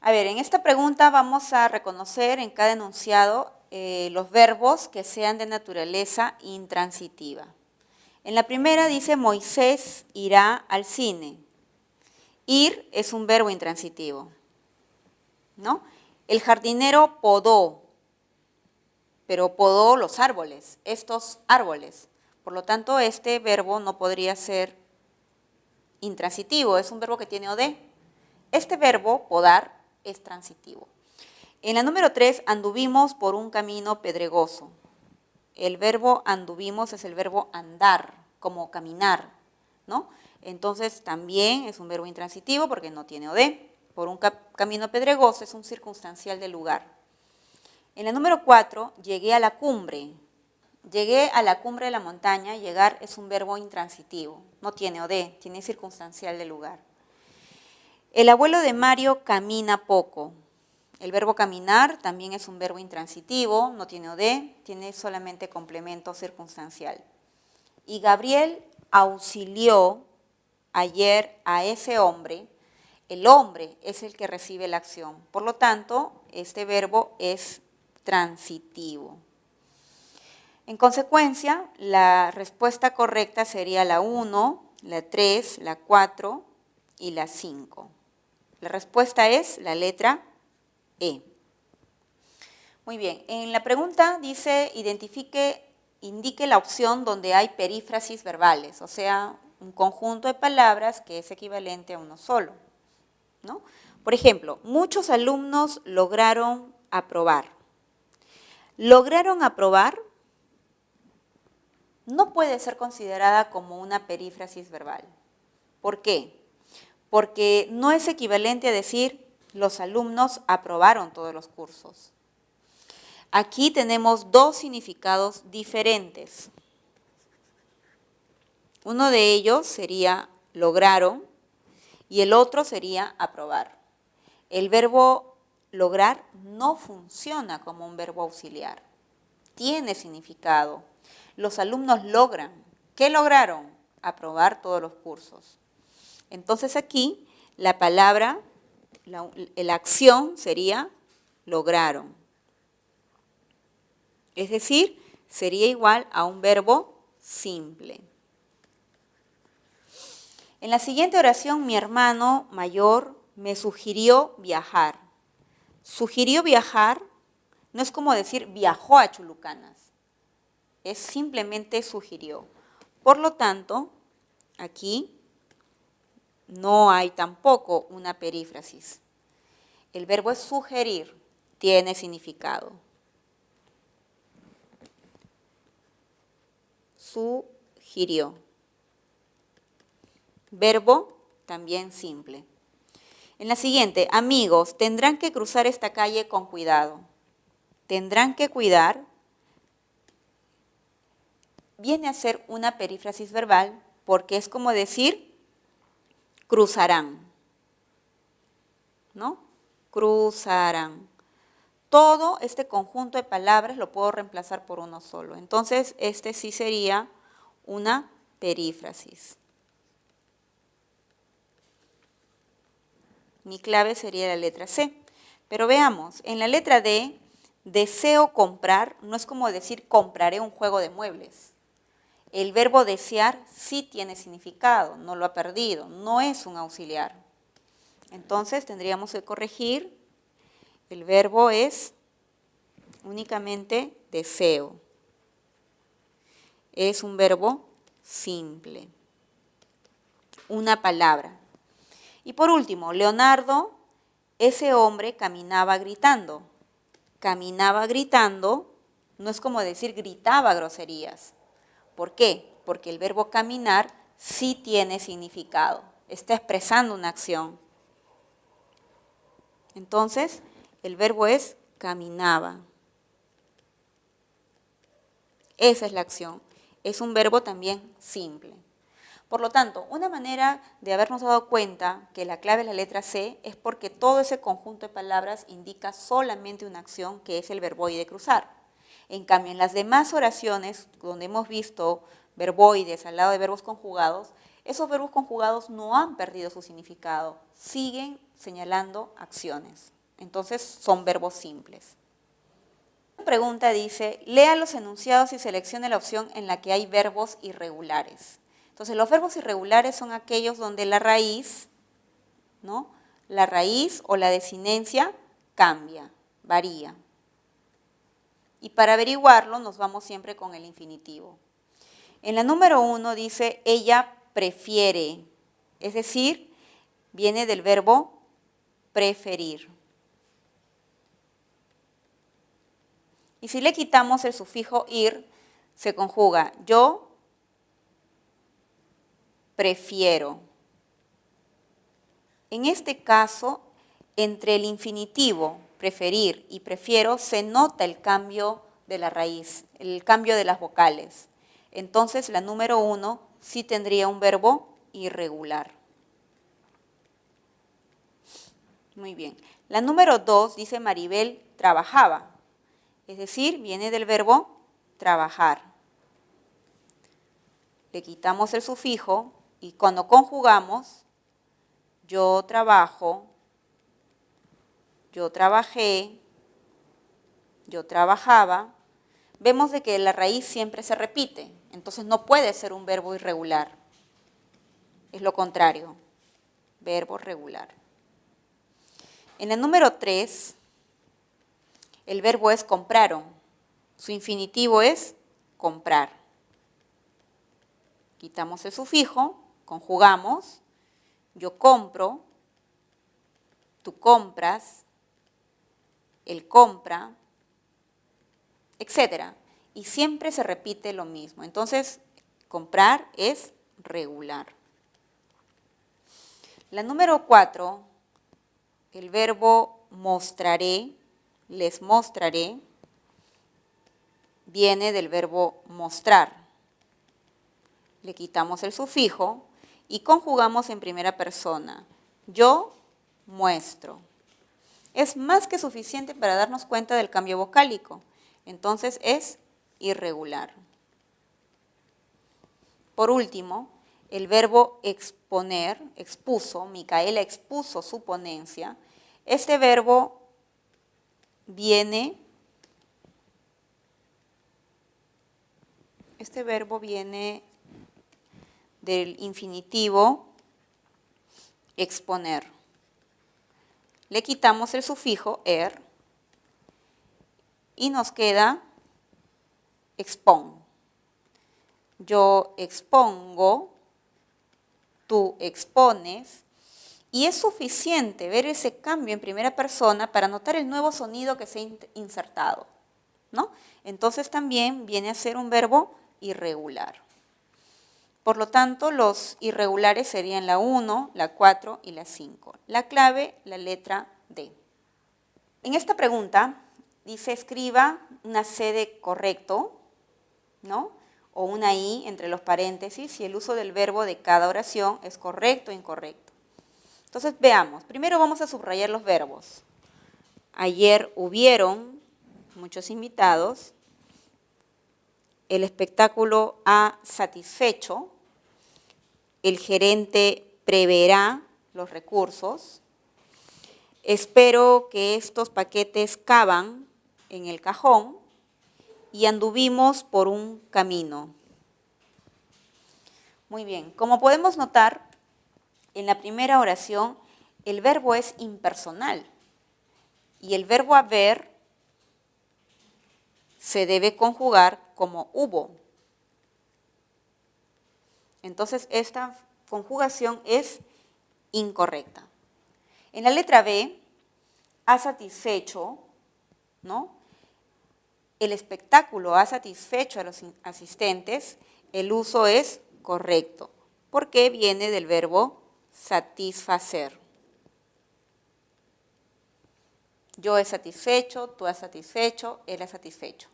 A ver, en esta pregunta vamos a reconocer en cada enunciado los verbos que sean de naturaleza intransitiva. En la primera dice Moisés irá al cine. Ir es un verbo intransitivo, ¿no? El jardinero podó, pero podó los árboles, estos árboles. Por lo tanto, este verbo no podría ser intransitivo, es un verbo que tiene OD. Este verbo, podar, es transitivo. En la número 3, anduvimos por un camino pedregoso. El verbo anduvimos es el verbo andar, como caminar, ¿no? Entonces también es un verbo intransitivo porque no tiene OD. Por un camino pedregoso es un circunstancial del lugar. En la número 4, llegué a la cumbre. Llegué a la cumbre de la montaña, llegar es un verbo intransitivo, no tiene OD, tiene circunstancial del lugar. El abuelo de Mario camina poco. El verbo caminar también es un verbo intransitivo, no tiene OD, tiene solamente complemento circunstancial. Y Gabriel auxilió ayer a ese hombre. El hombre es el que recibe la acción. Por lo tanto, este verbo es transitivo. En consecuencia, la respuesta correcta sería la 1, la 3, la 4 y la 5. La respuesta es la letra E. Muy bien, en la pregunta dice indique la opción donde hay perífrasis verbales, o sea, un conjunto de palabras que es equivalente a uno solo, ¿no? Por ejemplo, muchos alumnos lograron aprobar. Lograron aprobar no puede ser considerada como una perífrasis verbal. ¿Por qué? Porque no es equivalente a decir los alumnos aprobaron todos los cursos. Aquí tenemos dos significados diferentes. Uno de ellos sería lograron y el otro sería aprobar. El verbo lograr no funciona como un verbo auxiliar. Tiene significado. Los alumnos logran. ¿Qué lograron? Aprobar todos los cursos. Entonces aquí la palabra, la acción sería lograron. Es decir, sería igual a un verbo simple. En la siguiente oración, mi hermano mayor me sugirió viajar. Sugirió viajar no es como decir viajó a Chulucanas. Es simplemente sugirió. Por lo tanto, aquí no hay tampoco una perífrasis. El verbo es sugerir, tiene significado. Sugirió. Verbo también simple. En la siguiente, amigos, tendrán que cruzar esta calle con cuidado. Tendrán que cuidar. Viene a ser una perífrasis verbal porque es como decir cruzarán, ¿no? Cruzarán. Todo este conjunto de palabras lo puedo reemplazar por uno solo. Entonces, este sí sería una perífrasis. Mi clave sería la letra C. Pero veamos, en la letra D, deseo comprar no es como decir compraré un juego de muebles. El verbo desear sí tiene significado, no lo ha perdido, no es un auxiliar. Entonces tendríamos que corregir, el verbo es únicamente deseo. Es un verbo simple, una palabra. Y por último, Leonardo, ese hombre caminaba gritando. Caminaba gritando no es como decir gritaba groserías. ¿Por qué? Porque el verbo caminar sí tiene significado, está expresando una acción. Entonces, el verbo es caminaba. Esa es la acción. Es un verbo también simple. Por lo tanto, una manera de habernos dado cuenta que la clave es la letra C es porque todo ese conjunto de palabras indica solamente una acción que es el verboide cruzar. En cambio, en las demás oraciones, donde hemos visto verboides al lado de verbos conjugados, esos verbos conjugados no han perdido su significado, siguen señalando acciones. Entonces son verbos simples. La pregunta dice, lea los enunciados y seleccione la opción en la que hay verbos irregulares. Entonces los verbos irregulares son aquellos donde la raíz, ¿no? La raíz o la desinencia cambia, varía. Y para averiguarlo nos vamos siempre con el infinitivo. En la número 1 dice, ella prefiere, es decir, viene del verbo preferir. Y si le quitamos el sufijo ir, se conjuga yo prefiero. En este caso, entre el infinitivo preferir y prefiero se nota el cambio de la raíz, el cambio de las vocales. Entonces la número 1 sí tendría un verbo irregular. Muy bien. La número 2 dice Maribel trabajaba. Es decir, viene del verbo trabajar. Le quitamos el sufijo y cuando conjugamos, yo trabajo, yo trabajé, yo trabajaba, vemos de que la raíz siempre se repite, entonces no puede ser un verbo irregular. Es lo contrario, verbo regular. En el número 3, el verbo es compraron. Su infinitivo es comprar. Quitamos el sufijo, conjugamos, yo compro, tú compras, él compra, etc. Y siempre se repite lo mismo. Entonces, comprar es regular. La número 4, el verbo mostraré, les mostraré, viene del verbo mostrar. Le quitamos el sufijo y conjugamos en primera persona. Yo muestro. Es más que suficiente para darnos cuenta del cambio vocálico. Entonces es irregular. Por último, el verbo exponer, expuso, Micaela expuso su ponencia. Este verbo viene del infinitivo exponer. Le quitamos el sufijo er y nos queda expon. Yo expongo, tú expones, y es suficiente ver ese cambio en primera persona para notar el nuevo sonido que se ha insertado, ¿no? Entonces también viene a ser un verbo irregular. Por lo tanto, los irregulares serían la 1, la 4 y la 5. La clave, la letra D. En esta pregunta dice escriba una C de correcto, ¿no? O una I entre los paréntesis y el uso del verbo de cada oración es correcto o incorrecto. Entonces veamos, primero vamos a subrayar los verbos. Ayer hubieron muchos invitados, el espectáculo ha satisfecho, el gerente preverá los recursos, espero que estos paquetes caban en el cajón y anduvimos por un camino. Muy bien, como podemos notar, en la primera oración el verbo es impersonal y el verbo haber se debe conjugar como hubo. Entonces esta conjugación es incorrecta. En la letra B, ha satisfecho, ¿no? El espectáculo ha satisfecho a los asistentes, el uso es correcto, porque viene del verbo satisfacer. Yo he satisfecho, tú has satisfecho, él ha satisfecho.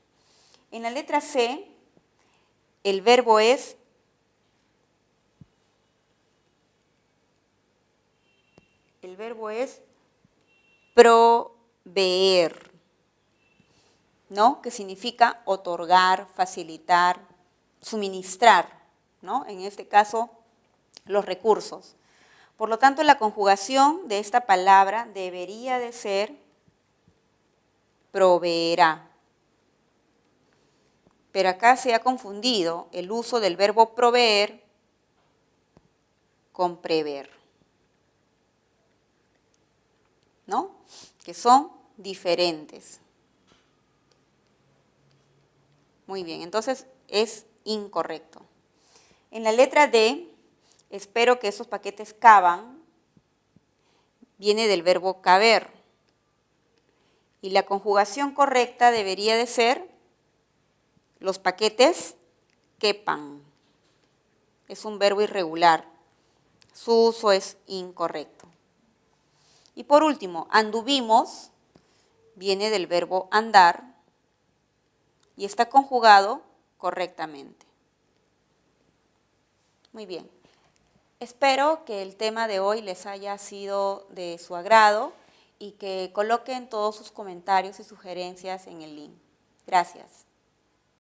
En la letra C, el verbo es proveer, ¿no? Que significa otorgar, facilitar, suministrar, ¿no? En este caso, los recursos. Por lo tanto, la conjugación de esta palabra debería de ser proveerá. Pero acá se ha confundido el uso del verbo proveer con prever, ¿no? Que son diferentes. Muy bien, entonces es incorrecto. En la letra D, espero que esos paquetes caban, viene del verbo caber. Y la conjugación correcta debería de ser los paquetes quepan. Es un verbo irregular. Su uso es incorrecto. Y por último, anduvimos, viene del verbo andar y está conjugado correctamente. Muy bien. Espero que el tema de hoy les haya sido de su agrado y que coloquen todos sus comentarios y sugerencias en el link. Gracias.